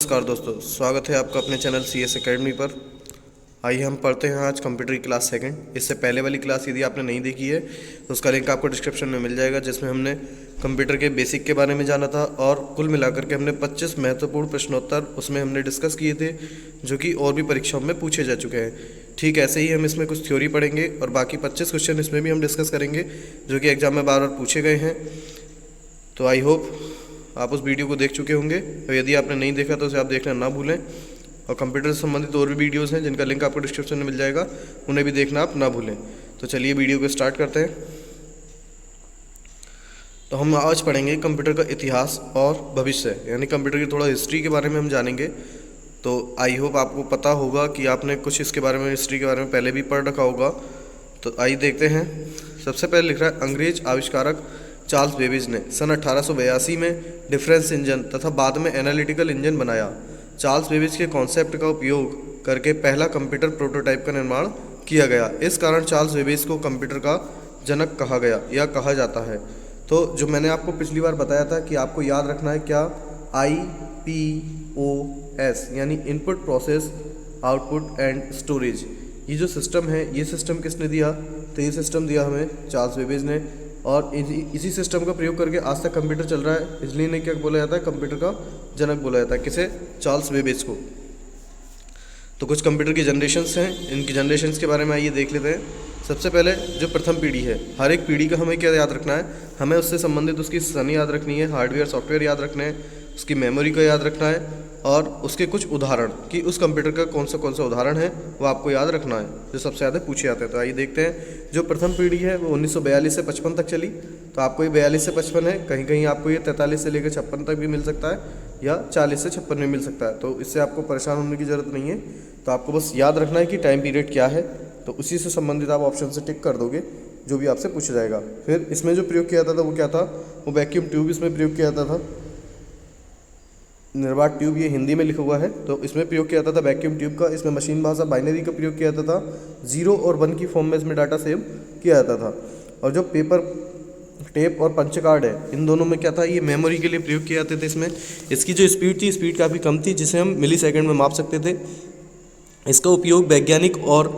नमस्कार दोस्तों, स्वागत है आपका अपने चैनल CS एकेडमी पर। आइए हम पढ़ते हैं आज कंप्यूटर की क्लास सेकंड। इससे पहले वाली क्लास यदि आपने नहीं देखी है तो उसका लिंक आपको डिस्क्रिप्शन में मिल जाएगा, जिसमें हमने कंप्यूटर के बेसिक के बारे में जाना था और कुल मिलाकर के हमने 25 महत्वपूर्ण प्रश्नोत्तर उसमें हमने डिस्कस किए थे, जो कि और भी परीक्षाओं में पूछे जा चुके हैं। ठीक ऐसे ही हम इसमें कुछ थ्योरी पढ़ेंगे और बाकी 25 क्वेश्चन इसमें भी हम डिस्कस करेंगे, जो कि एग्जाम में बार बार पूछे गए हैं। तो आई होप आप उस वीडियो को देख चुके होंगे, और यदि आपने नहीं देखा तो उसे आप देखना ना भूलें। और कंप्यूटर से संबंधित और भी वीडियोस हैं जिनका लिंक आपको डिस्क्रिप्शन में मिल जाएगा, उन्हें भी देखना आप ना भूलें। तो चलिए वीडियो को स्टार्ट करते हैं। तो हम आज पढ़ेंगे कंप्यूटर का इतिहास और भविष्य, यानी कंप्यूटर की थोड़ा हिस्ट्री के बारे में हम जानेंगे। तो आई होप आपको पता होगा कि आपने कुछ इसके बारे में, हिस्ट्री के बारे में पहले भी पढ़ रखा होगा। तो आइए देखते हैं। सबसे पहले लिख रहा है, अंग्रेज आविष्कारक चार्ल्स बेबेज ने सन 1882 में डिफरेंस इंजन तथा बाद में एनालिटिकल इंजन बनाया। चार्ल्स बेबेज के कॉन्सेप्ट का उपयोग करके पहला कंप्यूटर प्रोटोटाइप का निर्माण किया गया। इस कारण चार्ल्स बेबेज को कंप्यूटर का जनक कहा गया या कहा जाता है। तो जो मैंने आपको पिछली बार बताया था कि आपको याद रखना है क्या, IPOS यानी input process output and storage. ये जो सिस्टम है, ये सिस्टम किसने दिया? तो ये सिस्टम दिया हमें चार्ल्स बेबेज ने, और इसी सिस्टम का प्रयोग करके आज तक कंप्यूटर चल रहा है। इसलिए इन्हें क्या बोला जाता है? कंप्यूटर का जनक बोला जाता है। किसे? चार्ल्स बेबेज को। तो कुछ कंप्यूटर की जनरेशन्स हैं, इनकी जनरेशन्स के बारे में आइए देख लेते हैं। सबसे पहले जो प्रथम पीढ़ी है, हर एक पीढ़ी का हमें क्या याद रखना है? हमें उससे संबंधित उसकी सन याद रखनी है, हार्डवेयर सॉफ्टवेयर याद रखने हैं, उसकी मेमोरी का याद रखना है, और उसके कुछ उदाहरण कि उस कंप्यूटर का कौन सा उदाहरण है वो आपको याद रखना है, जो सबसे ज़्यादा पूछे जाते हैं। तो आइए देखते हैं। जो प्रथम पीढ़ी है वो 1942 से 55 तक चली। तो आपको ये 42 से 55 है, कहीं कहीं आपको ये 43 से लेकर 56 तक भी मिल सकता है, या 40 से 56 में मिल सकता है। तो इससे आपको परेशान होने की ज़रूरत नहीं है। तो आपको बस याद रखना है कि टाइम पीरियड क्या है, तो उसी से संबंधित आप ऑप्शन से टिक कर दोगे जो भी आपसे पूछा जाएगा। फिर इसमें जो प्रयोग किया जाता था वो क्या था? वो वैक्यूम ट्यूब इसमें प्रयोग किया जाता था। निर्वात ट्यूब ये हिंदी में लिखा हुआ है, तो इसमें प्रयोग किया जाता था वैक्यूम ट्यूब का। इसमें मशीन भाषा बाइनरी का प्रयोग किया जाता था। 0 और 1 की फॉर्म में इसमें डाटा सेव किया जाता था। और जो पेपर टेप और पंच कार्ड है, इन दोनों में क्या था? ये मेमोरी के लिए प्रयोग किए जाते थे। इसमें इसकी जो स्पीड थी, स्पीड काफ़ी कम थी, जिसे हम मिली सेकेंड में माप सकते थे। इसका उपयोग वैज्ञानिक और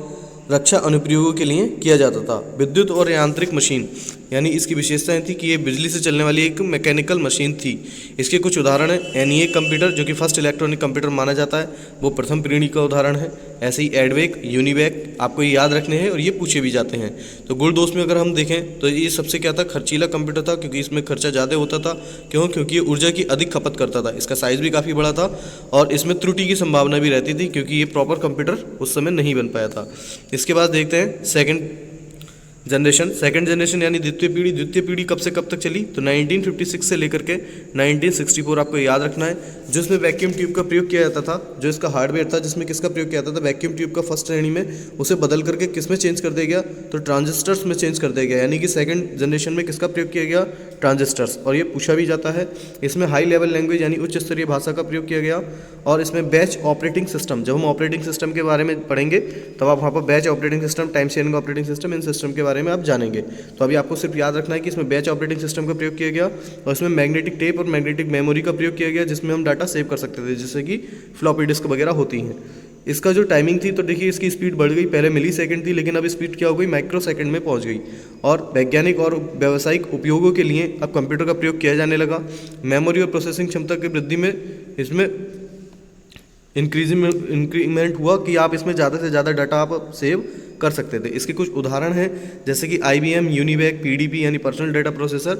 रक्षा अनुप्रयोगों के लिए किया जाता था। विद्युत और यांत्रिक मशीन, यानी इसकी विशेषताएं थी कि ये बिजली से चलने वाली एक मैकेनिकल मशीन थी। इसके कुछ उदाहरण हैं। ENIAC कंप्यूटर, जो कि फर्स्ट इलेक्ट्रॉनिक कंप्यूटर माना जाता है, वो प्रथम पीढ़ी का उदाहरण है। ऐसे ही एडवेक, यूनिवैक, आपको ये याद रखने हैं और ये पूछे भी जाते हैं। तो गुण दोष में अगर हम देखें तो ये सबसे क्या था? खर्चीला कंप्यूटर था, क्योंकि इसमें खर्चा ज़्यादा होता था। क्यों? क्योंकि ये ऊर्जा की अधिक खपत करता था। इसका साइज़ भी काफ़ी बड़ा था और इसमें त्रुटि की संभावना भी रहती थी, क्योंकि ये प्रॉपर कंप्यूटर उस समय नहीं बन पाया था। इसके बाद देखते हैं सेकेंड जनरेशन यानी द्वितीय पीढ़ी। द्वितीय पीढ़ी कब से कब तक चली? तो 1956 से लेकर के 1964 आपको याद रखना है, जिसमें वैक्यूम ट्यूब का प्रयोग किया जाता था। जो इसका हार्डवेयर था, जिसमें किसका प्रयोग किया जाता था? वैक्यूम ट्यूब का फर्स्ट श्रेणी में, उसे बदल करके किस में चेंज कर दिया गया? तो ट्रांजिस्टर्स में चेंज कर दिया गया। यानी कि सेकंड जनरेशन में किसका प्रयोग किया गया? ट्रांजिस्टर्स। और ये पूछा भी जाता है। इसमें हाई लेवल लैंग्वेज यानी उच्च स्तरीय भाषा का प्रयोग किया गया। और इसमें बैच ऑपरेटिंग सिस्टम, जब हम ऑपरेटिंग सिस्टम के बारे में पढ़ेंगे तब आप वहाँ पर batch operating system, time sharing operating system, इन सिस्टम के बारे में आप जानेंगे। तो अभी आपको सिर्फ याद रखना है कि इसमें बैच ऑपरेटिंग सिस्टम का प्रयोग किया गया और इसमें मैग्नेटिक टेप और मैग्नेटिक मेमोरी का प्रयोग किया गया, जिसमें हम डाटा सेव कर सकते थे, जैसे कि फ्लॉपी डिस्क वगैरह होती हैं। इसका जो टाइमिंग थी, तो देखिए इसकी स्पीड बढ़ गई। पहले मिली सेकेंड थी, लेकिन अब स्पीड क्या हो गई? माइक्रो सेकेंड में पहुंच गई। और वैज्ञानिक और व्यावसायिक उपयोगों के लिए अब कंप्यूटर का प्रयोग किया जाने लगा। मेमोरी और प्रोसेसिंग क्षमता की वृद्धि में इसमें इंक्रीमेंट हुआ कि आप इसमें ज़्यादा से ज़्यादा डाटा आप सेव कर सकते थे। इसके कुछ उदाहरण हैं, जैसे कि IBM, यूनिवैक, PDP यानी पर्सनल डेटा प्रोसेसर।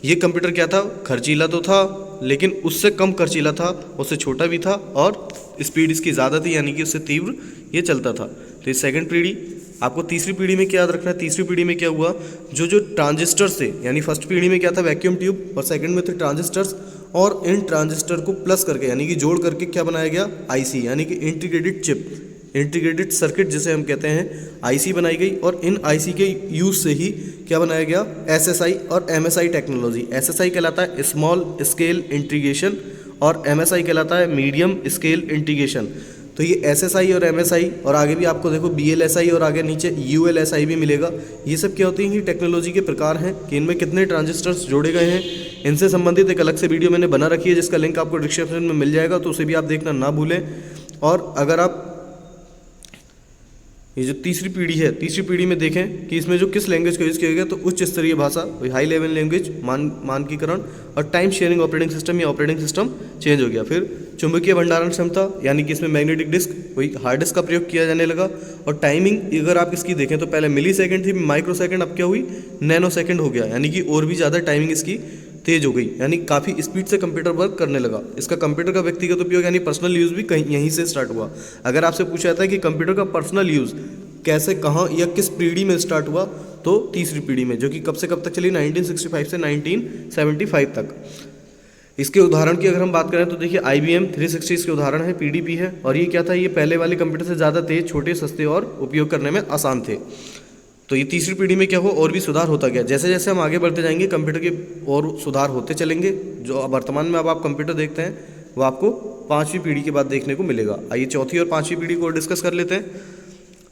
ये कंप्यूटर क्या था? खर्चीला तो था, लेकिन उससे कम खर्चीला था, उससे छोटा भी था और स्पीड इसकी ज़्यादा थी, यानी कि उससे तीव्र ये चलता था। तो ये सेकंड पीढ़ी। आपको तीसरी पीढ़ी में क्या याद रखना है? तीसरी पीढ़ी में क्या हुआ? जो ट्रांजिस्टर्स थे, यानी फर्स्ट पीढ़ी में क्या था? वैक्यूम ट्यूब, और सेकंड में थे ट्रांजिस्टर्स। और इन ट्रांजिस्टर को प्लस करके, यानी कि जोड़ करके क्या बनाया गया? IC, यानी कि इंटीग्रेटेड चिप, इंटीग्रेटेड सर्किट जिसे हम कहते हैं, IC बनाई गई। और इन IC के यूज़ से ही क्या बनाया गया? SSI और MSI टेक्नोलॉजी। SSI कहलाता है स्मॉल स्केल इंटीग्रेशन और MSI कहलाता है मीडियम स्केल इंटीग्रेशन। तो ये SSI और MSI और आगे भी आपको देखो BLSI और आगे नीचे ULSI भी मिलेगा। ये सब क्या होती हैं, ये टेक्नोलॉजी के प्रकार हैं कि इनमें कितने ट्रांजिस्टर्स जोड़े गए हैं। इनसे संबंधित एक अलग से वीडियो मैंने बना रखी है जिसका लिंक आपको डिस्क्रिप्शन में मिल जाएगा, तो उसे भी आप देखना ना भूलें। और अगर आप ये जो तीसरी पीढ़ी में देखें कि इसमें जो किस लैंग्वेज का यूज़ किया गया, तो उच्च स्तरीय भाषा, हाई लेवल लैंग्वेज, मानकीकरण और टाइम शेयरिंग ऑपरेटिंग सिस्टम, या ऑपरेटिंग सिस्टम चेंज हो गया। फिर चुंबकीय भंडारण क्षमता, यानी कि इसमें मैग्नेटिक डिस्क, वही हार्ड डिस्क का प्रयोग किया जाने लगा। और टाइमिंग अगर आप इसकी देखें तो पहले मिली सेकेंड थी, माइक्रो सेकेंड, अब क्या हुई, नैनो सेकेंड हो गया, यानी कि और भी ज़्यादा टाइमिंग इसकी तेज हो गई, यानी काफ़ी स्पीड से कंप्यूटर वर्क करने लगा। इसका कंप्यूटर का व्यक्तिगत उपयोग यानी पर्सनल यूज़ भी कहीं यहीं से स्टार्ट हुआ। अगर आपसे पूछा जाता है कि कंप्यूटर का पर्सनल यूज़ कैसे, कहाँ या किस पीढ़ी में स्टार्ट हुआ, तो तीसरी पीढ़ी में, जो कि कब से कब तक चली, 1965 से 1975 तक। इसके उदाहरण की अगर हम बात करें तो देखिए IBM 360 इसके उदाहरण है, PDP है। और ये क्या था, ये पहले वाले कंप्यूटर से ज़्यादा तेज, छोटे, सस्ते और उपयोग करने में आसान थे। तो ये तीसरी पीढ़ी में क्या हुआ, और भी सुधार होता गया। जैसे जैसे हम आगे बढ़ते जाएंगे कंप्यूटर के और सुधार होते चलेंगे। जो वर्तमान में अब आप कंप्यूटर देखते हैं वो आपको पाँचवीं पीढ़ी के बाद देखने को मिलेगा। आइए चौथी और पाँचवीं पीढ़ी को डिस्कस कर लेते हैं।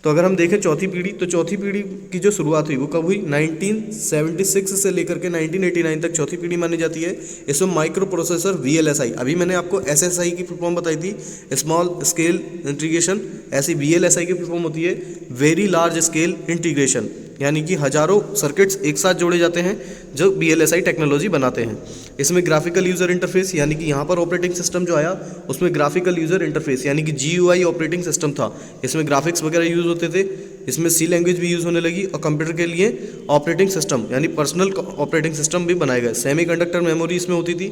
तो अगर हम देखें चौथी पीढ़ी, तो चौथी पीढ़ी की जो शुरुआत हुई वो कब हुई, 1976 से लेकर के 1989 तक चौथी पीढ़ी मानी जाती है। इसमें माइक्रो प्रोसेसर VLSI, अभी मैंने आपको SSI की फुल फॉर्म बताई थी, स्मॉल स्केल इंटीग्रेशन, ऐसी VLSI की फुल फॉर्म होती है वेरी लार्ज स्केल इंटीग्रेशन, यानी कि हजारों सर्किट्स एक साथ जोड़े जाते हैं जो VLSI टेक्नोलॉजी बनाते हैं। इसमें ग्राफिकल यूज़र इंटरफेस, यानी कि यहाँ पर ऑपरेटिंग सिस्टम जो आया उसमें ग्राफिकल यूज़र इंटरफेस यानी कि GUI ऑपरेटिंग सिस्टम था। इसमें ग्राफिक्स वगैरह यूज़ होते थे। इसमें C लैंग्वेज भी यूज़ होने लगी और कंप्यूटर के लिए ऑपरेटिंग सिस्टम यानी पर्सनल ऑपरेटिंग सिस्टम भी बनाए गए। सेमीकंडक्टर मेमोरी इसमें होती थी।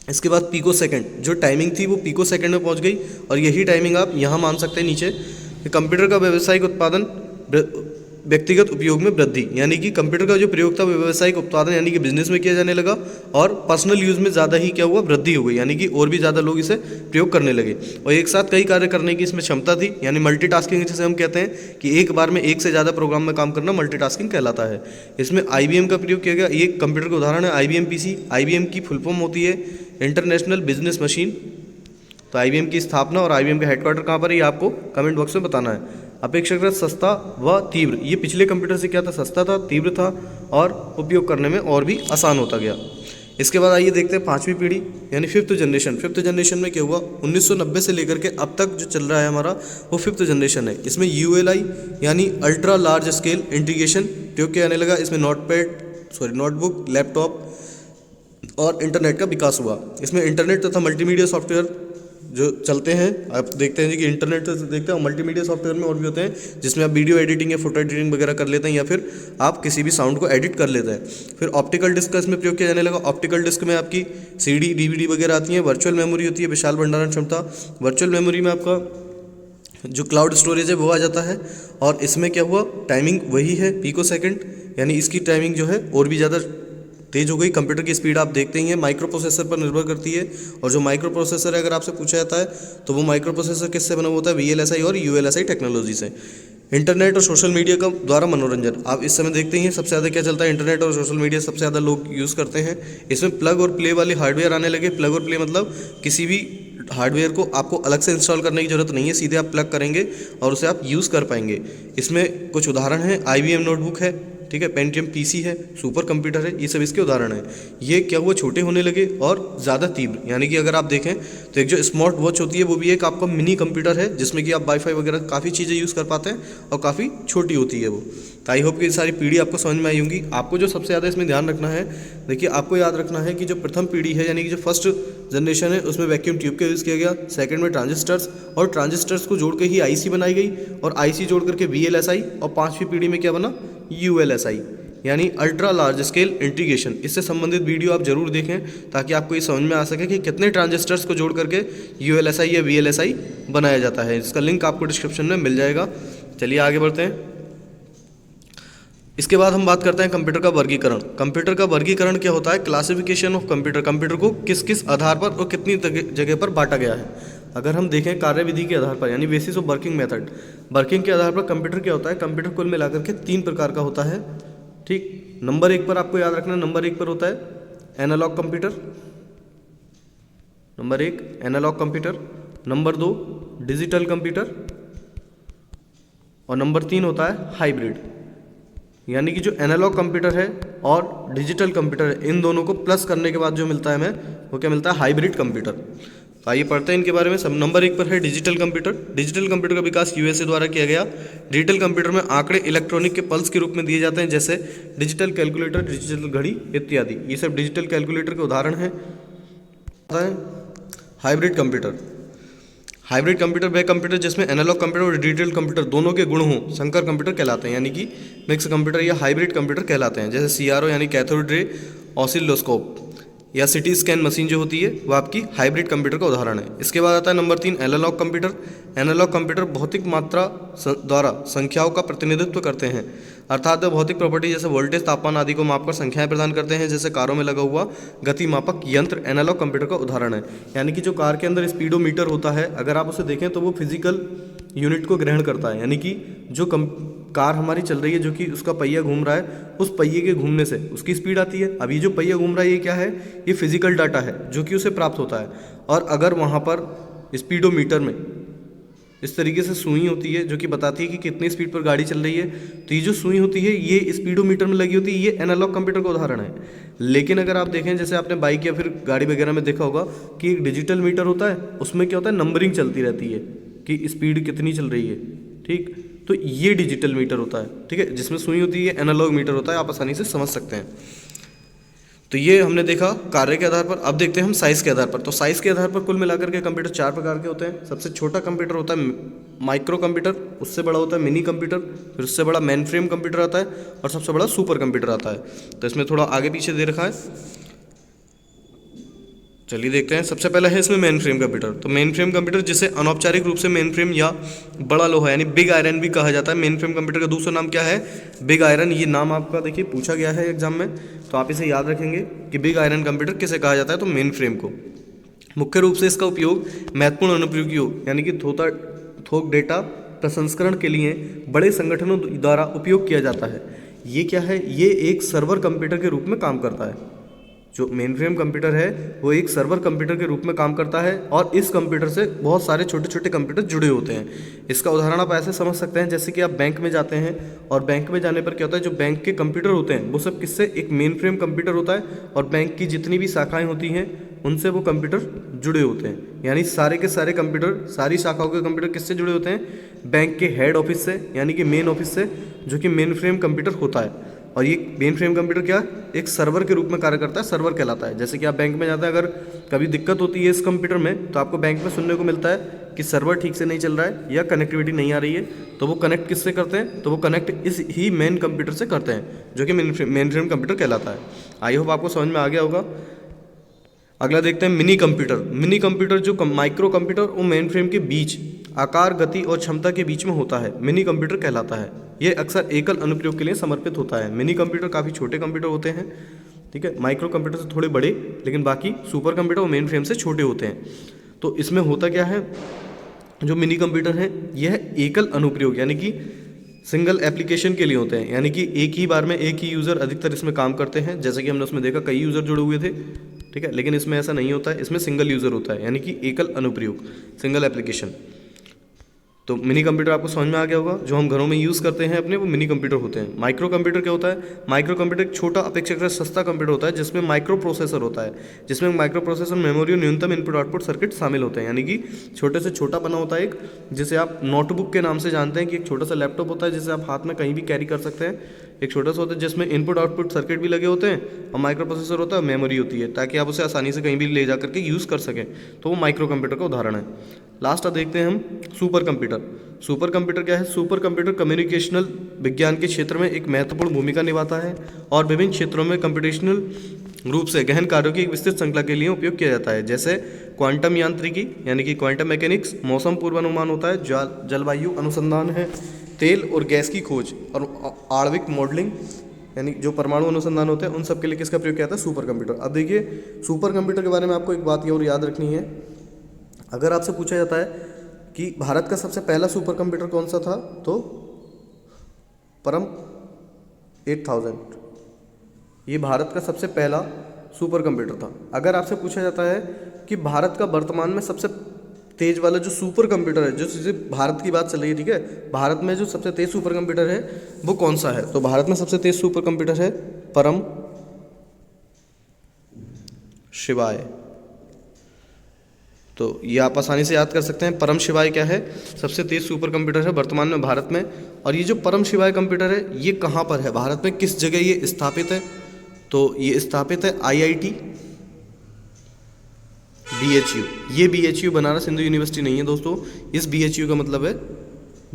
इसके बाद पिको सेकंड, जो टाइमिंग थी वो पिको सेकंड में पहुँच गई, और यही टाइमिंग आप यहाँ मान सकते हैं नीचे। कंप्यूटर का व्यावसायिक उत्पादन, व्यक्तिगत उपयोग में वृद्धि, यानी कि कंप्यूटर का जो प्रयोग था वो व्यावसायिक उत्पादन यानी कि बिजनेस में किया जाने लगा, और पर्सनल यूज़ में ज़्यादा ही क्या हुआ, वृद्धि हो गई, यानी कि और भी ज़्यादा लोग इसे प्रयोग करने लगे। और एक साथ कई कार्य करने की इसमें क्षमता थी, यानी मल्टीटास्किंग जिसे हम कहते हैं कि एक बार में एक से ज़्यादा प्रोग्राम में काम करना मल्टीटास्किंग कहलाता है। इसमें IBM का प्रयोग किया गया। ये कंप्यूटर का उदाहरण है IBM PC। IBM की फुल फॉर्म होती है इंटरनेशनल बिजनेस मशीन। तो IBM की स्थापना और IBM का हेडक्वार्टर कहाँ पर है ये आपको कमेंट बॉक्स में बताना है। अपेक्षाकृत सस्ता व तीव्र, ये पिछले कंप्यूटर से क्या था, सस्ता था, तीव्र था और उपयोग करने में और भी आसान होता गया। इसके बाद आइए देखते हैं पाँचवीं पीढ़ी यानी फिफ्थ जनरेशन। फिफ्थ जनरेशन में क्या हुआ, 1990 से लेकर के अब तक जो चल रहा है हमारा वो फिफ्थ जनरेशन है। इसमें ULI यानी अल्ट्रा लार्ज स्केल इंटीग्रेशन प्रयोग किया जाने लगा। इसमें नोटबुक, लैपटॉप और इंटरनेट का विकास हुआ। इसमें इंटरनेट तथा मल्टीमीडिया सॉफ्टवेयर जो चलते हैं, आप देखते हैं जी कि इंटरनेट से देखते हैं, मल्टीमीडिया सॉफ्टवेयर में और भी होते हैं जिसमें आप वीडियो एडिटिंग या फोटो एडिटिंग वगैरह कर लेते हैं, या फिर आप किसी भी साउंड को एडिट कर लेते हैं। फिर ऑप्टिकल डिस्क का इसमें प्रयोग किया जाने लगा। ऑप्टिकल डिस्क में आपकी CD, DVD वगैरह आती हैं। वर्चुअल मेमोरी होती है, विशाल भंडारण क्षमता। वर्चुअल मेमोरी में आपका जो क्लाउड स्टोरेज है वो आ जाता है। और इसमें क्या हुआ, टाइमिंग वही है पिको सेकेंड, यानी इसकी टाइमिंग जो है और भी ज़्यादा तेज हो गई। कंप्यूटर की स्पीड आप देखते ही हैं माइक्रो प्रोसेसर पर निर्भर करती है, और जो माइक्रो प्रोसेसर है अगर आपसे पूछा जाता है तो वो माइक्रो प्रोसेसर किससे बना हुआ होता है, VLSI और ULSI टेक्नोलॉजी से। इंटरनेट और सोशल मीडिया का द्वारा मनोरंजन, आप इस समय देखते ही हैं सबसे ज़्यादा क्या चलता है, इंटरनेट और सोशल मीडिया सबसे ज़्यादा लोग यूज़ करते हैं। इसमें प्लग और प्ले वाले हार्डवेयर आने लगे। प्लग और प्ले मतलब किसी भी हार्डवेयर को आपको अलग से इंस्टॉल करने की जरूरत नहीं है, सीधे आप प्लग करेंगे और उसे आप यूज़ कर पाएंगे। इसमें कुछ उदाहरण हैं, IBM नोटबुक है, ठीक है, पेंटियम PC है, सुपर कंप्यूटर है, ये सब इसके उदाहरण हैं। ये क्या हुआ, छोटे होने लगे और ज़्यादा तीव्र, यानी कि अगर आप देखें तो एक जो स्मार्ट वॉच होती है वो भी एक आपका मिनी कंप्यूटर है जिसमें कि आप वाईफाई वगैरह काफ़ी चीज़ें यूज़ कर पाते हैं और काफ़ी छोटी होती है वो। तो आई होप कि सारी पीढ़ी आपको समझ में आई होंगी। आपको जो सबसे ज़्यादा इसमें ध्यान रखना है, देखिए आपको याद रखना है कि जो प्रथम पीढ़ी है यानी कि जो फर्स्ट जनरेशन है उसमें वैक्यूम ट्यूब का यूज़ किया गया। सेकंड में ट्रांजिस्टर्स, और ट्रांजिस्टर्स को जोड़ के ही IC बनाई गई, और IC जोड़ करके VLSI, और पाँचवीं पीढ़ी में क्या बना, ULSI यानी अल्ट्रा लार्ज स्केल इंटीग्रेशन। इससे संबंधित वीडियो आप जरूर देखें ताकि आपको ये समझ में आ सके कि कितने ट्रांजिस्टर्स को जोड़ करके ULSI या VLSI बनाया जाता है। इसका लिंक आपको डिस्क्रिप्शन में मिल जाएगा। चलिए आगे बढ़ते हैं। इसके बाद हम बात करते हैं कंप्यूटर का वर्गीकरण। कंप्यूटर का वर्गीकरण क्या होता है, क्लासिफिकेशन ऑफ कंप्यूटर। कंप्यूटर को किस किस आधार पर और कितनी जगह पर बांटा गया है। अगर हम देखें कार्यविधि के आधार पर यानी basis of working method, working के आधार पर कंप्यूटर क्या होता है, कंप्यूटर कुल मिलाकर के 3 प्रकार का होता है, ठीक। नंबर 1 पर आपको याद रखना, नंबर 1 पर होता है analogue computer, number 1 analogue computer. Number 2 digital computer, और नंबर 3 होता है हाइब्रिड, यानी कि जो एनालॉग कंप्यूटर है और डिजिटल कंप्यूटर है, इन दोनों को प्लस करने के बाद जो मिलता है हमें वो क्या मिलता है, हाइब्रिड कंप्यूटर। तो आइए पढ़ते हैं इनके बारे में। सब नंबर 1 पर है डिजिटल कंप्यूटर। डिजिटल कंप्यूटर का विकास यूएसए द्वारा किया गया। डिजिटल कंप्यूटर में आंकड़े इलेक्ट्रॉनिक के पल्स के रूप में दिए जाते हैं, जैसे डिजिटल कैलकुलेटर, डिजिटल घड़ी इत्यादि। ये सब डिजिटल कैलकुलेटर के उदाहरण हैं। Hybrid computer. हाइब्रिड कंप्यूटर वह कंप्यूटर जिसमें एनालॉग कंप्यूटर और डिजिटल कंप्यूटर दोनों के गुण हों, संकर कंप्यूटर कहलाते हैं, यानी कि मिक्स कंप्यूटर या हाइब्रिड कंप्यूटर कहलाते हैं। जैसे सीआरओ यानी कैथोड रे ऑसिलोस्कोप या सिटी स्कैन मशीन जो होती है वो आपकी हाइब्रिड कंप्यूटर का उदाहरण है। इसके बाद आता है number 3 analogue computer. Analogue computer भौतिक मात्रा द्वारा संख्याओं का प्रतिनिधित्व करते हैं, अर्थात वे भौतिक प्रॉपर्टी जैसे वोल्टेज, तापमान आदि को मापकर संख्याएं प्रदान करते हैं। जैसे कारों में लगा हुआ गति मापक यंत्र एनालॉग कंप्यूटर का उदाहरण है, यानी कि जो कार के अंदर स्पीडोमीटर होता है, अगर आप उसे देखें तो वो फिजिकल यूनिट को ग्रहण करता है, यानी कि जो कार हमारी चल रही है, जो कि उसका पहिया घूम रहा है, उस पहिए के घूमने से उसकी स्पीड आती है। अभी जो पहिया घूम रहा है ये क्या है, ये फिजिकल डाटा है जो कि उसे प्राप्त होता है। और अगर वहाँ पर स्पीडोमीटर में इस तरीके से सुई होती है जो कि बताती है कि कितनी स्पीड पर गाड़ी चल रही है, तो ये जो सुई होती है ये स्पीडोमीटर में लगी होती है, ये एनालॉग कंप्यूटर का उदाहरण है। लेकिन अगर आप देखें, जैसे आपने बाइक या फिर गाड़ी वगैरह में देखा होगा कि एक डिजिटल मीटर होता है, उसमें क्या होता है, नंबरिंग चलती रहती है कि स्पीड कितनी चल रही है, ठीक। तो ये डिजिटल मीटर होता है, ठीक है, जिसमें सुई होती है, एनालॉग मीटर होता है, आप आसानी से समझ सकते हैं। तो ये हमने देखा कार्य के आधार पर। अब देखते हैं हम साइज़ के आधार पर। तो साइज़ के आधार पर कुल मिलाकर के कंप्यूटर 4 प्रकार के होते हैं। सबसे छोटा कंप्यूटर होता है माइक्रो कंप्यूटर, उससे बड़ा होता है मिनी कंप्यूटर, फिर उससे बड़ा मेन फ्रेम कंप्यूटर आता है, और सबसे बड़ा सुपर कंप्यूटर आता है। तो इसमें थोड़ा आगे पीछे दे रखा है, चलिए देखते हैं। सबसे पहला है इसमें मेन फ्रेम कंप्यूटर। तो मेन फ्रेम कंप्यूटर, जिसे अनौपचारिक रूप से मेन फ्रेम या बड़ा लोहा यानी बिग आयरन भी कहा जाता है। मेन फ्रेम कंप्यूटर का दूसरा नाम क्या है, बिग आयरन। ये नाम आपका देखिए पूछा गया है एग्जाम में, तो आप इसे याद रखेंगे कि बिग आयरन कंप्यूटर किसे कहा जाता है, तो मेन फ्रेम को। मुख्य रूप से इसका उपयोग महत्वपूर्ण अनुप्रयोगों यानी कि थोक डेटा प्रसंस्करण के लिए बड़े संगठनों द्वारा उपयोग किया जाता है। ये क्या है, ये एक सर्वर कंप्यूटर के रूप में काम करता है। जो मेन फ्रेम कंप्यूटर है वो एक सर्वर कंप्यूटर के रूप में काम करता है, और इस कंप्यूटर से बहुत सारे छोटे छोटे कंप्यूटर जुड़े होते हैं। इसका उदाहरण आप ऐसे समझ सकते हैं, जैसे कि आप बैंक में जाते हैं, और बैंक में जाने पर क्या होता है, जो बैंक के कंप्यूटर होते हैं वो सब किससे, एक मेन फ्रेम कंप्यूटर होता है, और बैंक की जितनी भी शाखाएँ होती हैं उनसे वो कंप्यूटर जुड़े होते हैं। यानी सारे के सारे कंप्यूटर, सारी शाखाओं के कंप्यूटर किससे जुड़े होते हैं, बैंक के हेड ऑफिस से, यानी कि मेन ऑफिस से, जो कि मेन फ्रेम कंप्यूटर होता है। और ये मेन फ्रेम कंप्यूटर क्या, एक सर्वर के रूप में कार्य करता है, सर्वर कहलाता है। जैसे कि आप बैंक में जाते हैं, अगर कभी दिक्कत होती है इस कंप्यूटर में, तो आपको बैंक में सुनने को मिलता है कि सर्वर ठीक से नहीं चल रहा है या कनेक्टिविटी नहीं आ रही है, तो वो कनेक्ट किससे करते हैं, तो वो कनेक्ट इस ही मेन कंप्यूटर से करते हैं, जो कि मेन फ्रेम कंप्यूटर कहलाता है। आई होप आपको समझ में आ गया होगा। अगला देखते हैं मिनी कंप्यूटर। मिनी कंप्यूटर जो माइक्रो कंप्यूटर और मेन फ्रेम के बीच आकार, गति और क्षमता के बीच में होता है, मिनी कंप्यूटर कहलाता है। यह अक्सर एकल अनुप्रयोग के लिए समर्पित होता है। मिनी कंप्यूटर काफ़ी छोटे कंप्यूटर होते हैं, ठीक है, माइक्रो कंप्यूटर से थोड़े बड़े, लेकिन बाकी सुपर कंप्यूटर और मेन फ्रेम से छोटे होते हैं। तो इसमें होता क्या है, जो मिनी कंप्यूटर है यह एकल अनुप्रयोग यानी कि सिंगल एप्लीकेशन के लिए होते हैं, यानी कि एक ही बार में एक ही यूज़र अधिकतर इसमें काम करते हैं। जैसे कि हमने उसमें देखा कई यूज़र जुड़े हुए थे, ठीक है, लेकिन इसमें ऐसा नहीं होता है, इसमें सिंगल यूज़र होता है, यानी कि एकल अनुप्रयोग, सिंगल एप्लीकेशन। तो मिनी कंप्यूटर आपको समझ में आ गया होगा। जो हम घरों में यूज़ करते हैं अपने, वो मिनी कंप्यूटर होते हैं। माइक्रो कंप्यूटर क्या होता है, माइक्रो कंप्यूटर एक छोटा अपेक्षाकृत सस्ता कंप्यूटर होता है, जिसमें माइक्रो प्रोसेसर होता है, जिसमें माइक्रो प्रोसेसर, मेमोरी और न्यूनतम इनपुट आउटपुट सर्किट शामिल होते हैं। यानी कि छोटे से छोटा बना होता है एक, जिसे आप नोटबुक के नाम से जानते हैं कि एक छोटा सा लैपटॉप होता है जिसे आप हाथ में कहीं भी कैरी कर सकते हैं। एक छोटा सा होता है जिसमें इनपुट आउटपुट सर्किट भी लगे होते हैं, और माइक्रो प्रोसेसर होता है, मेमोरी होती है, ताकि आप उसे आसानी से कहीं भी ले जा करके यूज़ कर सकें। तो वो माइक्रो कंप्यूटर का उदाहरण है। लास्ट देखते हैं हम सुपर कंप्यूटर। सुपर कंप्यूटर क्या है, सुपर कंप्यूटर कम्युनिकेशनल विज्ञान के क्षेत्र में एक महत्वपूर्ण भूमिका निभाता है, और विभिन्न क्षेत्रों में कंप्यूटेशनल रूप से गहन कार्यों की एक विस्तृत श्रृंखला के लिए उपयोग किया जाता है। जैसे क्वांटम यांत्रिकी यानी कि क्वांटम मैकेनिक्स, मौसम पूर्वानुमान होता है, जलवायु अनुसंधान है, तेल और गैस की खोज, और आणविक मॉडलिंग यानी जो परमाणु अनुसंधान होते हैं, उन सब के लिए किसका प्रयोग किया जाता है, सुपर कंप्यूटर। अब देखिए सुपर कंप्यूटर के बारे में आपको एक बात और याद रखनी है। अगर आपसे पूछा जाता है कि भारत का सबसे पहला सुपर कंप्यूटर कौन सा था, तो परम 8000, ये भारत का सबसे पहला सुपर कंप्यूटर था। अगर आपसे पूछा जाता है कि भारत का वर्तमान में सबसे तेज वाला जो सुपर कंप्यूटर है, जो सिर्फ भारत की बात चल रही है, ठीक है, भारत में जो सबसे तेज सुपर कंप्यूटर है वो कौन सा है? तो भारत में सबसे तेज सुपर कंप्यूटर है परम शिवाय। तो ये आप आसानी से याद कर सकते हैं। परम शिवाय क्या है? सबसे तेज सुपर कंप्यूटर है वर्तमान में भारत में। और ये जो परम शिवाय कंप्यूटर है ये कहाँ पर है भारत में, किस जगह ये स्थापित है? तो ये स्थापित है IIT BHU। ये BHU बनारस हिंदू यूनिवर्सिटी नहीं है दोस्तों, इस BHU का मतलब है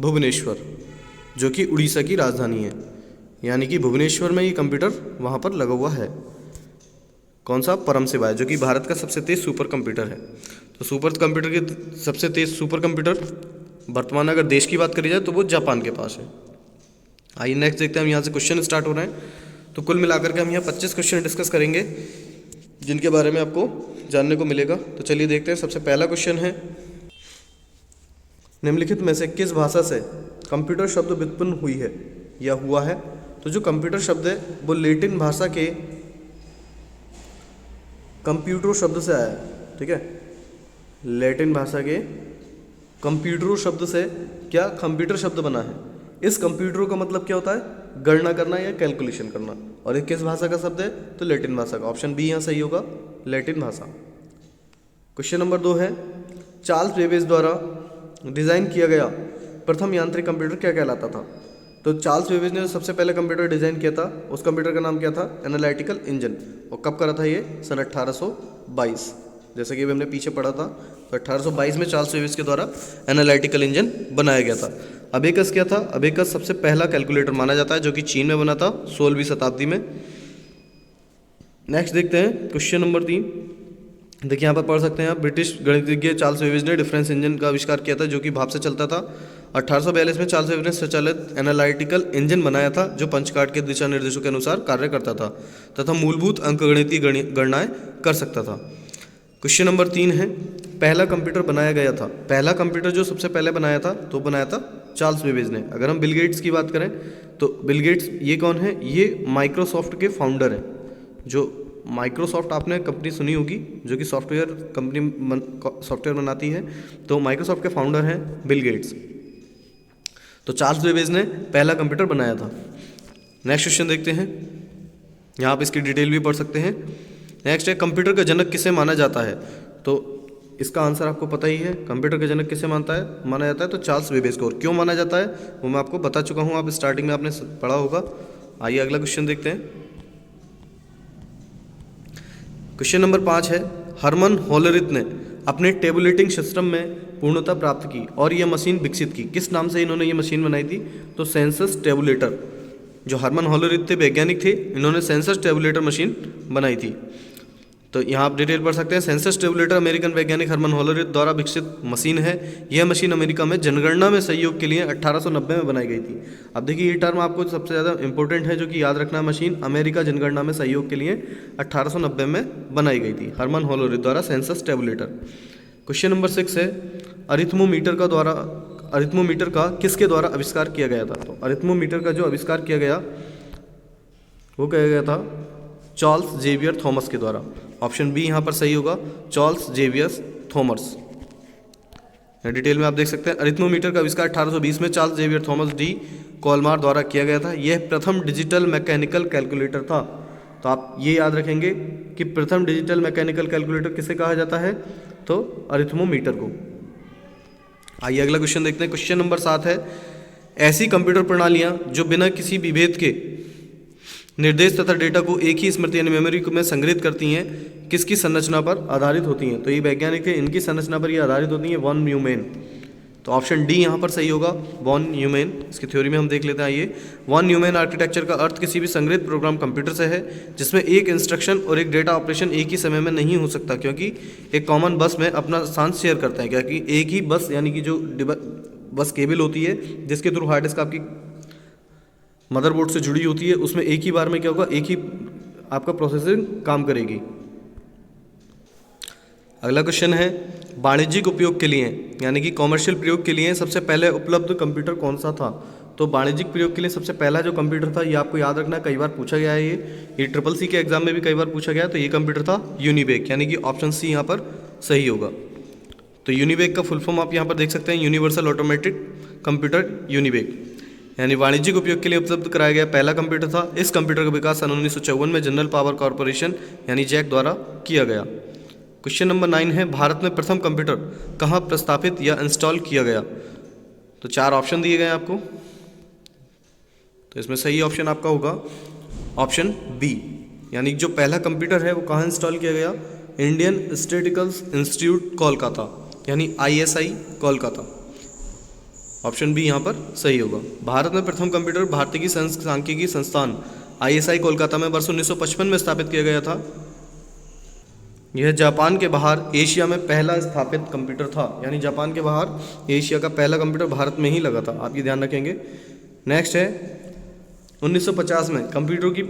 भुवनेश्वर, जो कि उड़ीसा की राजधानी है। यानी कि भुवनेश्वर में ये कंप्यूटर वहाँ पर लगा हुआ है। कौन सा? परम शिवाय, जो कि भारत का सबसे तेज सुपर कंप्यूटर है। तो सुपर कंप्यूटर के सबसे तेज सुपर कंप्यूटर वर्तमान अगर देश की बात करी जाए तो वो जापान के पास है। आइए नेक्स्ट देखते हैं, हम यहाँ से क्वेश्चन स्टार्ट हो रहे हैं। तो कुल मिलाकर के हम यहाँ 25 क्वेश्चन डिस्कस करेंगे जिनके बारे में आपको जानने को मिलेगा। तो चलिए देखते हैं। सबसे पहला क्वेश्चन है, निम्नलिखित में से किस भाषा से कंप्यूटर शब्द व्युत्पन्न हुई है या हुआ है? तो जो कंप्यूटर शब्द है वो लैटिन भाषा के कंप्यूटरो शब्द से आया है, ठीक है। लैटिन भाषा के कंप्यूटरो शब्द से क्या कंप्यूटर शब्द बना है। इस कंप्यूटरो का मतलब क्या होता है? गणना करना या कैलकुलेशन करना। और ये किस भाषा का शब्द है? तो लैटिन भाषा का। ऑप्शन बी यहाँ सही होगा, लैटिन भाषा। क्वेश्चन नंबर 2 है, चार्ल्स बेबेज द्वारा डिज़ाइन किया गया प्रथम यांत्रिक कंप्यूटर क्या कहलाता था? तो चार्ल्स बेबेज ने सबसे पहले कंप्यूटर डिज़ाइन किया था, उस कंप्यूटर का नाम क्या था? Analytical engine. और कब करा था ये? सन 1822। जैसे कि हमने पीछे पढ़ा था, तो 1822 में चार्ल्स बेबेज के द्वारा एनालिटिकल इंजन बनाया गया था। अबेकस क्या था? अबेकस सबसे पहला कैलकुलेटर माना जाता है, जो कि चीन में बना था 16वीं शताब्दी में। नेक्स्ट देखते हैं क्वेश्चन नंबर 3। देखिए यहाँ पर पढ़ सकते हैं आप, ब्रिटिश गणितज्ञ चार्ल्स बेबेज ने डिफरेंस इंजन का आविष्कार किया था, जो कि भाप से चलता था। 1842 में चार्ल्स बेबेज ने स्वचालित एनालिटिकल इंजन बनाया था, जो पंचकार्ड के दिशा निर्देशों के अनुसार कार्य करता था तथा मूलभूत अंकगणितीय गणनाएं कर सकता था। क्वेश्चन नंबर 3 है, पहला कंप्यूटर बनाया गया था। पहला कंप्यूटर जो सबसे पहले बनाया था तो बनाया था चार्ल्स बेबेज ने। अगर हम बिल गेट्स की बात करें तो बिल गेट्स ये कौन है? ये माइक्रोसॉफ्ट के फाउंडर हैं। जो माइक्रोसॉफ्ट आपने कंपनी सुनी होगी, जो कि सॉफ्टवेयर कंपनी सॉफ्टवेयर बनाती है, तो माइक्रोसॉफ्ट के फाउंडर हैं बिल गेट्स। तो चार्ल्स बेबेज ने पहला कंप्यूटर बनाया था। नेक्स्ट क्वेश्चन देखते हैं, यहाँ आप इसकी डिटेल भी पढ़ सकते हैं। नेक्स्ट है, कंप्यूटर का जनक किसे माना जाता है? तो इसका आंसर आपको पता ही है, कंप्यूटर का जनक किसे माना जाता है? तो चार्ल्स बेबेज को। और क्यों माना जाता है वो मैं आपको बता चुका हूँ, आप स्टार्टिंग में आपने पढ़ा होगा। आइए अगला क्वेश्चन देखते हैं। क्वेश्चन नंबर 5 है, हरमन होलरिथ ने अपने टेबुलेटिंग सिस्टम में पूर्णता प्राप्त की और यह मशीन विकसित की। किस नाम से इन्होंने ये मशीन बनाई थी? तो सेंसस टेबुलेटर। जो हरमन होलरिथ थे, वैज्ञानिक थे, इन्होंने सेंसस टेबुलेटर मशीन बनाई थी। तो यहाँ आप डिटेल पढ़ सकते हैं। सेंसस टेबुलेटर अमेरिकन वैज्ञानिक हरमन होलरिथ द्वारा विकसित मशीन है। यह मशीन अमेरिका में जनगणना में सहयोग के लिए 1890 में बनाई गई थी। अब देखिए ये टर्म आपको सबसे ज़्यादा इंपॉर्टेंट है, जो कि याद रखना, मशीन अमेरिका जनगणना में सहयोग के लिए 1890 में बनाई गई थी हरमन होलरिथ द्वारा सेंसस टेबुलेटर। क्वेश्चन नंबर 6 है, अरिथमोमीटर का किसके द्वारा आविष्कार किया गया था? तो अरिथमोमीटर का जो आविष्कार किया गया वो किया गया था चार्ल्स जेवियर थॉमस के द्वारा। ऑप्शन बी यहाँ पर सही होगा, चार्ल्स जेवियर थॉमस। डिटेल में आप देख सकते हैं, अरिथमोमीटर का आविष्कार 1820 में चार्ल्स जेवियर थॉमस डी कोलमार द्वारा किया गया था। यह प्रथम डिजिटल मैकेनिकल कैलकुलेटर था। तो आप ये याद रखेंगे कि प्रथम डिजिटल मैकेनिकल कैलकुलेटर किसे कहा जाता है? तो अरिथमोमीटर को। आइए अगला क्वेश्चन देखते हैं। क्वेश्चन नंबर 7 है, ऐसी कंप्यूटर प्रणालियाँ जो बिना किसी विभेद के निर्देश तथा डेटा को एक ही स्मृति यानी मेमोरी में संग्रहित करती हैं, किसकी संरचना पर आधारित होती हैं? तो ये वैज्ञानिक थे, इनकी संरचना पर ये आधारित होती हैं, वॉन न्यूमैन। तो ऑप्शन डी यहाँ पर सही होगा, वॉन न्यूमैन। इसकी थ्योरी में हम देख लेते हैं। आइए, वॉन न्यूमैन आर्किटेक्चर का अर्थ किसी भी संग्रहित प्रोग्राम कंप्यूटर से है जिसमें एक इंस्ट्रक्शन और एक डेटा ऑपरेशन एक ही समय में नहीं हो सकता, क्योंकि एक कॉमन बस में अपना स्थान शेयर करते हैं। क्योंकि एक ही बस यानी कि जो बस केबल होती है जिसके थ्रू हार्ड डिस्क आपकी मदरबोर्ड से जुड़ी होती है, उसमें एक ही बार में क्या होगा, एक ही आपका प्रोसेसिंग काम करेगी। अगला क्वेश्चन है, वाणिज्यिक उपयोग के लिए यानी कि कॉमर्शियल प्रयोग के लिए सबसे पहले उपलब्ध कंप्यूटर कौन सा था? तो वाणिज्यिक प्रयोग के लिए सबसे पहला जो कंप्यूटर था, ये आपको याद रखना, कई बार पूछा गया है। ये CCC के एग्जाम में भी कई बार पूछा गया है। तो ये कंप्यूटर था यूनिवेक, यानी कि ऑप्शन सी यहाँ पर सही होगा। तो यूनिवेक का फुल फॉर्म आप यहाँ पर देख सकते हैं, यूनिवर्सल ऑटोमेटिक कंप्यूटर यूनिवेक, यानी वाणिज्यिक उपयोग के लिए उपलब्ध कराया गया पहला कंप्यूटर था। इस कंप्यूटर का विकास सन 1954 में जनरल पावर कॉरपोरेशन यानी जैक द्वारा किया गया। क्वेश्चन नंबर 9 है, भारत में प्रथम कंप्यूटर कहाँ प्रस्थापित या इंस्टॉल किया गया? तो 4 ऑप्शन दिए गए हैं आपको, तो इसमें सही ऑप्शन आपका होगा ऑप्शन बी, यानी जो पहला कंप्यूटर है वो कहाँ इंस्टॉल किया गया? इंडियन स्टैटिस्टिकल इंस्टीट्यूट कोलकाता, यानी ISI कोलकाता। ऑप्शन बी यहाँ पर सही होगा। भारत में प्रथम कंप्यूटर भारतीय सांख्यिकी संस्थान ISI कोलकाता में वर्ष 1955 में स्थापित किया गया था। यह जापान के बाहर एशिया में पहला स्थापित कंप्यूटर था, यानी जापान के बाहर एशिया का पहला कंप्यूटर भारत में ही लगा था, आप ये ध्यान रखेंगे। नेक्स्ट है 1950 में कंप्यूटर की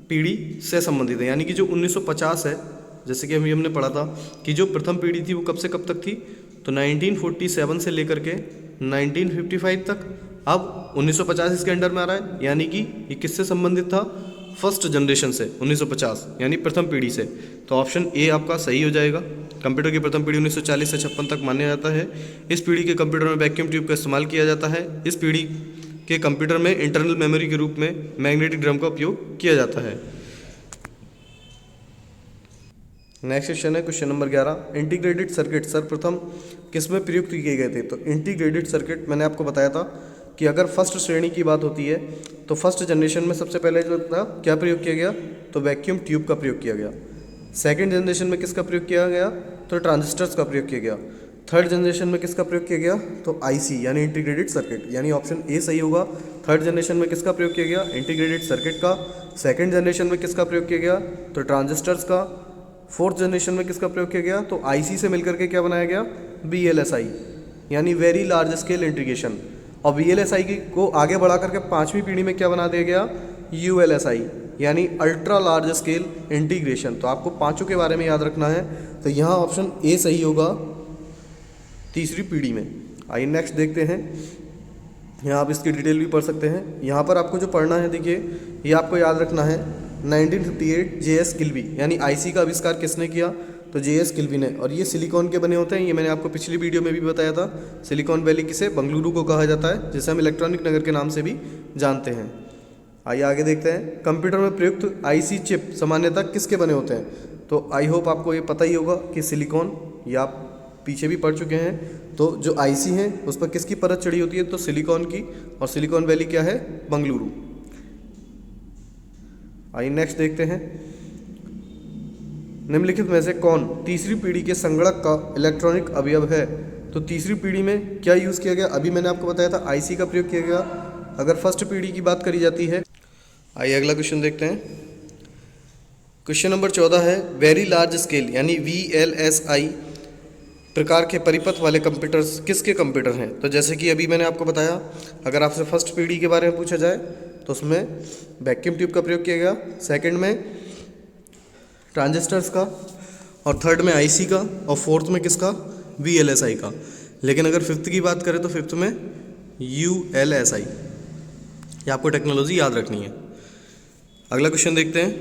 पीढ़ी से संबंधित है, यानी कि जो 1950 है, जैसे कि अभी हमने पढ़ा था कि जो प्रथम पीढ़ी थी वो कब से कब तक थी, तो 1947 से लेकर के 1955 तक। अब 1950 इसके अंडर में आ रहा है, यानी कि ये किससे संबंधित था? फर्स्ट जनरेशन से 1950, यानी प्रथम पीढ़ी से। तो ऑप्शन ए आपका सही हो जाएगा। कंप्यूटर की प्रथम पीढ़ी 1940 से 56 तक माना जाता है। इस पीढ़ी के कंप्यूटर में वैक्यूम ट्यूब का इस्तेमाल किया जाता है। इस पीढ़ी के कंप्यूटर में इंटरनल मेमोरी के रूप में मैग्नेटिक ड्रम का उपयोग किया जाता है। नेक्स्ट क्वेश्चन है क्वेश्चन नंबर 11, इंटीग्रेटेड सर्किट सर्वप्रथम किस में प्रयुक्त किए गए थे? तो इंटीग्रेटेड सर्किट मैंने आपको बताया था कि अगर फर्स्ट श्रेणी की बात होती है तो फर्स्ट जनरेशन में सबसे पहले जो था क्या प्रयोग किया गया? तो वैक्यूम ट्यूब का प्रयोग किया गया। सेकंड जनरेशन में किसका प्रयोग किया गया? तो ट्रांजिस्टर्स का प्रयोग किया गया। थर्ड जनरेशन में किसका प्रयोग किया गया? तो IC यानी इंटीग्रेटेड सर्किट, यानी ऑप्शन ए सही होगा। थर्ड जनरेशन में किसका प्रयोग किया गया? इंटीग्रेटेड सर्किट का। सेकंड जनरेशन में किसका प्रयोग किया गया? तो ट्रांजिस्टर्स का। फोर्थ जनरेशन में किसका प्रयोग किया गया? तो IC से मिलकर के क्या बनाया गया? VLSI यानी वेरी लार्ज स्केल इंटीग्रेशन। और VLSI को आगे बढ़ा करके 5वीं पीढ़ी में क्या बना दिया गया? ULSI यानी अल्ट्रा लार्ज स्केल इंटीग्रेशन। तो आपको पांचों के बारे में याद रखना है, तो यहाँ ऑप्शन ए सही होगा तीसरी पीढ़ी में। आइए नेक्स्ट देखते हैं, यहाँ आप इसकी डिटेल भी पढ़ सकते हैं। यहाँ पर आपको जो पढ़ना है, देखिए ये आपको याद रखना है 1958 JS किल्बी, यानी IC का आविष्कार किसने किया? तो JS किल्बी ने। और ये सिलिकॉन के बने होते हैं, ये मैंने आपको पिछली वीडियो में भी बताया था। सिलिकॉन वैली किसे? बंगलुरु को कहा जाता है, जिसे हम इलेक्ट्रॉनिक नगर के नाम से भी जानते हैं। आइए आगे देखते हैं, कंप्यूटर में प्रयुक्त IC चिप सामान्यतः किसके बने होते हैं? तो आई होप आपको ये पता ही होगा कि सिलिकॉन, या आप पीछे भी पढ़ चुके हैं। तो जो IC है उस पर किसकी परत चढ़ी होती है? तो सिलिकॉन की। और सिलिकॉन वैली क्या है? बंगलुरु। आइए नेक्स्ट देखते हैं, निम्नलिखित में से कौन तीसरी पीढ़ी के संगणक का इलेक्ट्रॉनिक अवयव है? तो तीसरी पीढ़ी में क्या यूज़ किया गया? अभी मैंने आपको बताया था IC का प्रयोग किया गया। अगर फर्स्ट पीढ़ी की बात करी जाती है, आइए अगला क्वेश्चन देखते हैं। क्वेश्चन नंबर 14 है, वेरी लार्ज स्केल यानी VLSI प्रकार के परिपथ वाले कंप्यूटर्स किसके कंप्यूटर हैं? तो जैसे कि अभी मैंने आपको बताया, अगर आपसे फर्स्ट पीढ़ी के बारे में पूछा जाए तो उसमें वैक्यूम ट्यूब का प्रयोग किया गया, सेकंड में ट्रांजिस्टर्स का, और थर्ड में IC का, और फोर्थ में किसका? VLSI का। लेकिन अगर फिफ्थ की बात करें तो फिफ्थ में ULSI। ये आपको टेक्नोलॉजी याद रखनी है। अगला क्वेश्चन देखते हैं,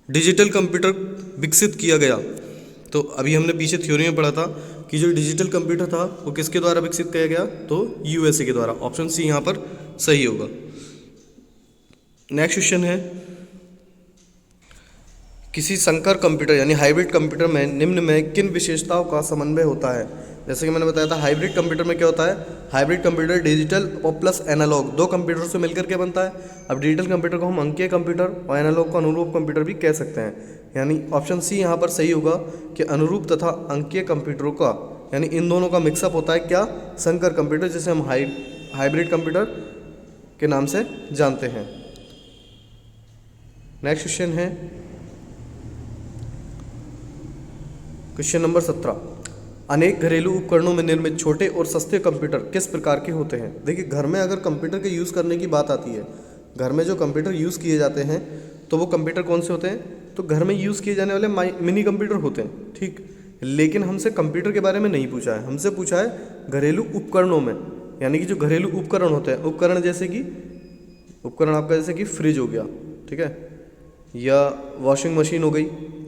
डिजिटल कंप्यूटर विकसित किया गया। तो अभी हमने पीछे थ्योरी में पढ़ा था कि जो डिजिटल कंप्यूटर था वो किसके द्वारा विकसित किया गया? तो USA के द्वारा। ऑप्शन सी यहाँ पर सही होगा। नेक्स्ट क्वेश्चन है, किसी संकर कंप्यूटर यानी हाइब्रिड कंप्यूटर में निम्न में किन विशेषताओं का समन्वय होता है? जैसे कि मैंने बताया था, हाइब्रिड कंप्यूटर में क्या होता है? हाइब्रिड कंप्यूटर डिजिटल और प्लस एनालॉग दो कंप्यूटर से मिलकर के बनता है। अब डिजिटल कंप्यूटर को हम अंकीय कंप्यूटर और एनालॉग को अनुरूप कंप्यूटर भी कह सकते हैं, यानी ऑप्शन सी यहाँ पर सही होगा कि अनुरूप तथा अंकीय कंप्यूटरों का, यानी इन दोनों का मिक्सअप होता है क्या? संकर कंप्यूटर, जिसे हम हाइब्रिड कंप्यूटर के नाम से जानते हैं। नेक्स्ट क्वेश्चन है क्वेश्चन नंबर 17, अनेक घरेलू उपकरणों में निर्मित छोटे और सस्ते कंप्यूटर किस प्रकार के होते हैं? देखिए, घर में अगर कंप्यूटर के यूज़ करने की बात आती है, घर में जो कंप्यूटर यूज़ किए जाते हैं तो वो कंप्यूटर कौन से होते हैं? तो घर में यूज़ किए जाने वाले मिनी कंप्यूटर होते हैं, ठीक। लेकिन हमसे कंप्यूटर के बारे में नहीं पूछा है, हमसे पूछा है घरेलू उपकरणों में, यानी कि जो घरेलू उपकरण होते हैं, उपकरण जैसे कि उपकरण आपका जैसे कि फ्रिज हो गया, ठीक है, या वॉशिंग मशीन हो गई,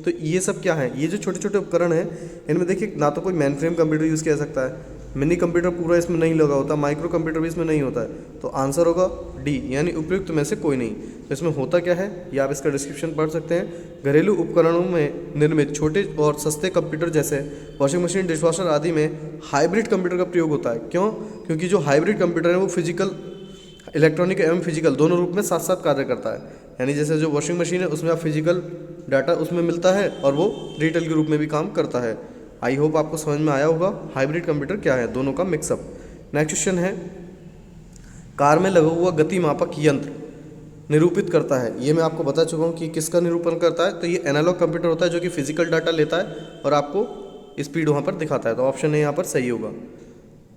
तो ये सब क्या है, ये जो छोटे छोटे उपकरण हैं इनमें देखिए ना तो कोई मेन फ्रेम कंप्यूटर यूज़ किया जा सकता है, मिनी कंप्यूटर पूरा इसमें नहीं लगा होता, माइक्रो कंप्यूटर भी इसमें नहीं होता है, तो आंसर होगा डी यानी उपयुक्त में से कोई नहीं। तो इसमें होता क्या है ये आप इसका डिस्क्रिप्शन पढ़ सकते हैं। घरेलू उपकरणों में निर्मित छोटे और सस्ते कंप्यूटर जैसे वॉशिंग मशीन, डिशवॉशर आदि में हाइब्रिड कंप्यूटर का प्रयोग होता है। क्यों? क्योंकि जो हाइब्रिड कंप्यूटर है वो फिजिकल, इलेक्ट्रॉनिक एवं फिजिकल दोनों रूप में साथ साथ कार्य करता है। यानी जैसे जो वॉशिंग मशीन है उसमें आप फिजिकल डाटा उसमें मिलता है और वो डिजिटल के रूप में भी काम करता है। आई होप आपको समझ में आया होगा हाइब्रिड कंप्यूटर क्या है, दोनों का मिक्सअप। नेक्स्ट क्वेश्चन है, कार में लगा हुआ गति मापक यंत्र निरूपित करता है। ये मैं आपको बता चुका हूँ कि किसका निरूपण करता है, तो ये एनालॉग कंप्यूटर होता है जो कि फिजिकल डाटा लेता है और आपको स्पीड वहाँ पर दिखाता है, तो ऑप्शन ए यहाँ पर सही होगा।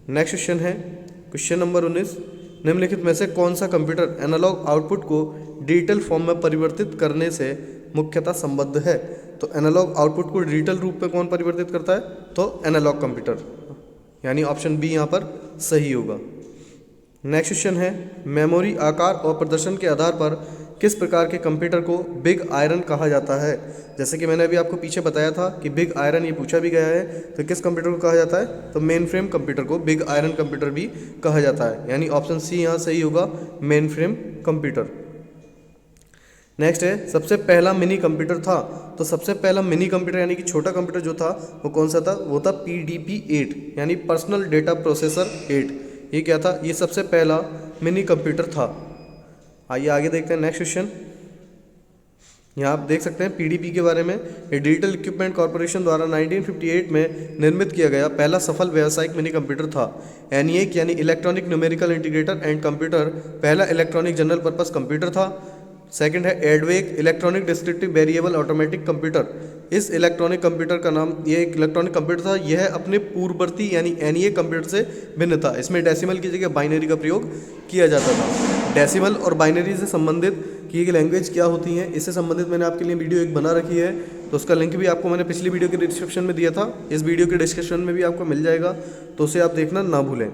नेक्स्ट क्वेश्चन है क्वेश्चन नंबर 19, निम्नलिखित में से कौन सा कंप्यूटर एनालॉग आउटपुट को डिजिटल फॉर्म में परिवर्तित करने से मुख्यतः संबद्ध है। तो एनालॉग आउटपुट को डिजिटल रूप में कौन परिवर्तित करता है, तो एनालॉग कंप्यूटर, यानी ऑप्शन बी यहाँ पर सही होगा। नेक्स्ट क्वेश्चन है, मेमोरी आकार और प्रदर्शन के आधार पर किस प्रकार के कंप्यूटर को बिग आयरन कहा जाता है। जैसे कि मैंने अभी आपको पीछे बताया था कि बिग आयरन ये पूछा भी गया है, तो किस कंप्यूटर को कहा जाता है, तो मेन फ्रेम कंप्यूटर को बिग आयरन कंप्यूटर भी कहा जाता है, यानी ऑप्शन सी यहाँ सही होगा, मेन फ्रेम कंप्यूटर। नेक्स्ट है, सबसे पहला मिनी कंप्यूटर था, तो सबसे पहला मिनी कंप्यूटर यानी कि छोटा कंप्यूटर जो था वो कौन सा था, वो था PDP-8 यानी पर्सनल डेटा प्रोसेसर 8। ये क्या था, ये सबसे पहला मिनी कंप्यूटर था। आइए आगे देखते हैं नेक्स्ट क्वेश्चन। यहाँ आप देख सकते हैं PDP के बारे में, ये डिजिटल इक्विपमेंट कॉर्पोरेशन द्वारा 1958 में निर्मित किया गया पहला सफल व्यावसायिक मिनी कंप्यूटर था। ENIAC यानी electronic numerical integrator and computer पहला इलेक्ट्रॉनिक जनरल पर्पस कंप्यूटर था। सेकंड है EDVAC electronic descriptive variable automatic computer. इस इलेक्ट्रॉनिक कंप्यूटर का नाम, ये एक इलेक्ट्रॉनिक कंप्यूटर था, यह अपने पूर्ववर्ती यानी ENIAC कंप्यूटर से भिन्न था। इसमें डेसिमल की जगह बाइनरी का प्रयोग किया जाता था। डेसिमल और बाइनरी से संबंधित की गई लैंग्वेज क्या होती हैं, इससे संबंधित मैंने आपके लिए वीडियो एक बना रखी है, तो उसका लिंक भी आपको मैंने पिछली वीडियो के डिस्क्रिप्शन में दिया था, इस वीडियो के डिस्क्रिप्शन में भी आपको मिल जाएगा, तो उसे आप देखना ना भूलें।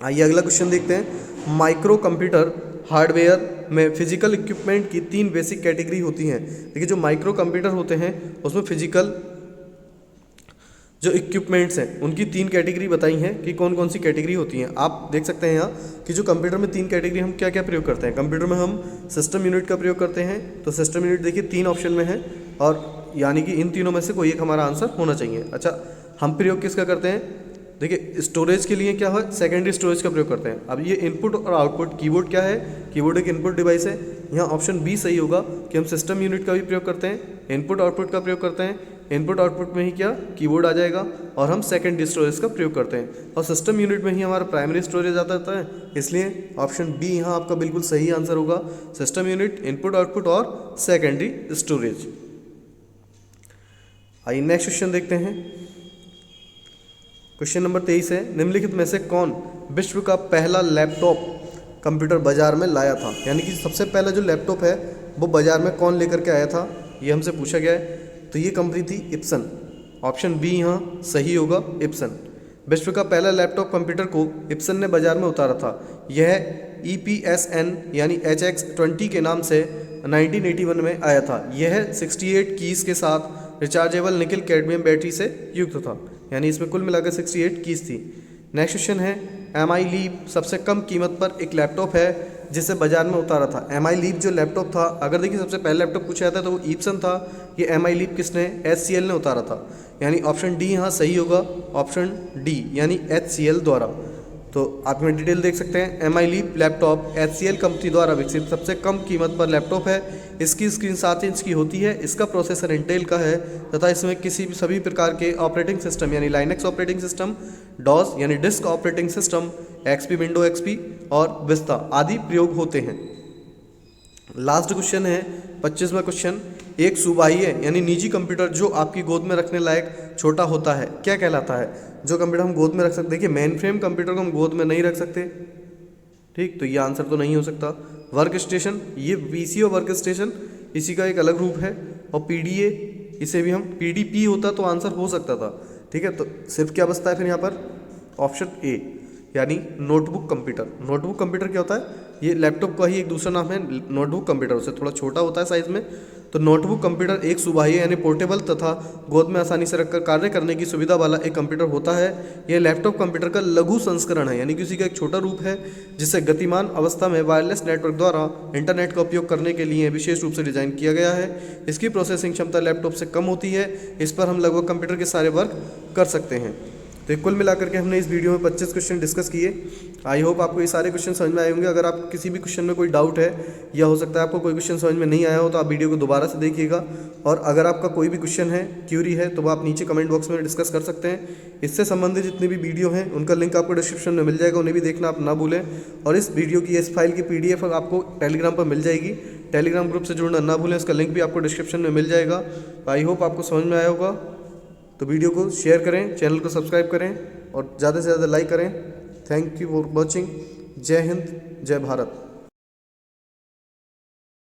आइए अगला क्वेश्चन देखते हैं। माइक्रो कंप्यूटर हार्डवेयर में फिजिकल इक्विपमेंट की 3 बेसिक कैटेगरी होती हैं। देखिए जो माइक्रो कंप्यूटर होते हैं उसमें फिजिकल जो इक्विपमेंट्स हैं उनकी 3 कैटेगरी बताई हैं कि कौन कौन सी कैटेगरी होती हैं। आप देख सकते हैं यहाँ कि जो कंप्यूटर में 3 कैटेगरी हम क्या क्या प्रयोग करते हैं। कंप्यूटर में हम सिस्टम यूनिट का प्रयोग करते हैं, तो सिस्टम यूनिट देखिए 3 ऑप्शन में है और यानी कि इन तीनों में से कोई एक हमारा आंसर होना चाहिए। अच्छा, हम प्रयोग किसका करते हैं, देखिए स्टोरेज के लिए क्या है, सेकेंडरी स्टोरेज का प्रयोग करते हैं। अब ये इनपुट और आउटपुट, कीबोर्ड क्या है, कीबोर्ड एक इनपुट डिवाइस है। यहाँ ऑप्शन बी सही होगा कि हम सिस्टम यूनिट का भी प्रयोग करते हैं, इनपुट आउटपुट का प्रयोग करते हैं। इनपुट आउटपुट में ही क्या कीबोर्ड आ जाएगा और हम सेकेंडरी स्टोरेज का प्रयोग करते हैं, और सिस्टम यूनिट में ही हमारा प्राइमरी स्टोरेज आता है, इसलिए ऑप्शन बी यहाँ आपका बिल्कुल सही आंसर होगा, सिस्टम यूनिट, इनपुट आउटपुट और सेकेंडरी स्टोरेज। आइए नेक्स्ट क्वेश्चन देखते हैं। क्वेश्चन नंबर 23 है, निम्नलिखित में से कौन विश्व का पहला लैपटॉप कंप्यूटर बाजार में लाया था। यानी कि सबसे पहला जो लैपटॉप है वो बाजार में कौन लेकर के आया था, ये हमसे पूछा गया है। तो ये कंपनी थी इप्सन, ऑप्शन बी यहाँ सही होगा, इप्सन। विश्व का पहला लैपटॉप कंप्यूटर को इप्सन ने बाजार में उतारा था। यह EPSN यानी HX20 के नाम से 1981 में आया था। यह 68 कीज़ के साथ रिचार्जेबल निकल कैडमियम बैटरी से युक्त था, यानी इसमें कुल मिलाकर 68 कीज़ थी। नेक्स्ट क्वेश्चन है, MI लीप सबसे कम कीमत पर एक लैपटॉप है जिसे बाजार में उतारा था। MI लीप जो लैपटॉप था, अगर देखिए सबसे पहला लैपटॉप पूछा जाता है तो वो इप्सन था। ये MI लीप किसने, HCL ने उतारा था, यानी ऑप्शन डी यहाँ सही होगा, ऑप्शन डी यानी HCL द्वारा। तो आप में डिटेल देख सकते हैं, MI leap laptop HCL company द्वारा विकसित सबसे कम कीमत पर लैपटॉप है। इसकी स्क्रीन 7 इंच की होती है, इसका प्रोसेसर इंटेल का है तथा इसमें किसी भी सभी प्रकार के ऑपरेटिंग सिस्टम यानी लाइनक्स ऑपरेटिंग सिस्टम, डॉस यानी disk operating system, XP window XP और विस्ता आदि प्रयोग होते हैं। लास्ट क्वेश्चन है 25वां क्वेश्चन, एक सुबाह्य यानी निजी कंप्यूटर जो आपकी गोद में रखने लायक छोटा होता है क्या कहलाता है। जो कंप्यूटर हम गोद में रख सकते, देखिए मेन फ्रेम कंप्यूटर को हम गोद में नहीं रख सकते, ठीक, तो ये आंसर तो नहीं हो सकता। वर्क स्टेशन, ये PC और वर्क स्टेशन इसी का एक अलग रूप है, और PDA इसे भी हम PDP होता तो आंसर हो सकता था, ठीक है। तो सिर्फ क्या बचता है फिर यहाँ पर, ऑप्शन ए यानी नोटबुक कंप्यूटर। नोटबुक कंप्यूटर क्या होता है, ये लैपटॉप का ही एक दूसरा नाम है नोटबुक कंप्यूटर, उससे थोड़ा छोटा होता है साइज़ में। तो नोटबुक कंप्यूटर एक सुबाह्य यानी पोर्टेबल तथा गोद में आसानी से रखकर कार्य करने की सुविधा वाला एक कंप्यूटर होता है। यह लैपटॉप कंप्यूटर का लघु संस्करण है, यानी कि उसी का एक छोटा रूप है जिसे गतिमान अवस्था में वायरलेस नेटवर्क द्वारा इंटरनेट का उपयोग करने के लिए विशेष रूप से डिजाइन किया गया है। इसकी प्रोसेसिंग क्षमता लैपटॉप से कम होती है, इस पर हम लगभग कंप्यूटर के सारे वर्क कर सकते हैं। तो कुल मिलाकर के हमने इस वीडियो में 25 क्वेश्चन डिस्कस किए। आई होप आपको ये सारे क्वेश्चन समझ में आए होंगे। अगर आप किसी भी क्वेश्चन में कोई डाउट है या हो सकता है आपको कोई क्वेश्चन समझ में नहीं आया हो तो आप वीडियो को दोबारा से देखिएगा, और अगर आपका कोई भी क्वेश्चन है, क्यूरी है, तो वो आप नीचे कमेंट बॉक्स में डिस्कस कर सकते हैं। इससे संबंधित जितने भी वीडियो हैं उनका लिंक आपको डिस्क्रिप्शन में मिल जाएगा, उन्हें भी देखना आप ना भूलें। और इस वीडियो की इस फाइल की PDF आपको टेलीग्राम पर मिल जाएगी, टेलीग्राम ग्रुप से जुड़ना ना भूलें, उसका लिंक भी आपको डिस्क्रिप्शन में मिल जाएगा। आई होप आपको समझ में आया होगा। तो वीडियो को शेयर करें, चैनल को सब्सक्राइब करें और ज़्यादा से ज़्यादा लाइक करें। Thank you for watching. जय हिंद, जय भारत।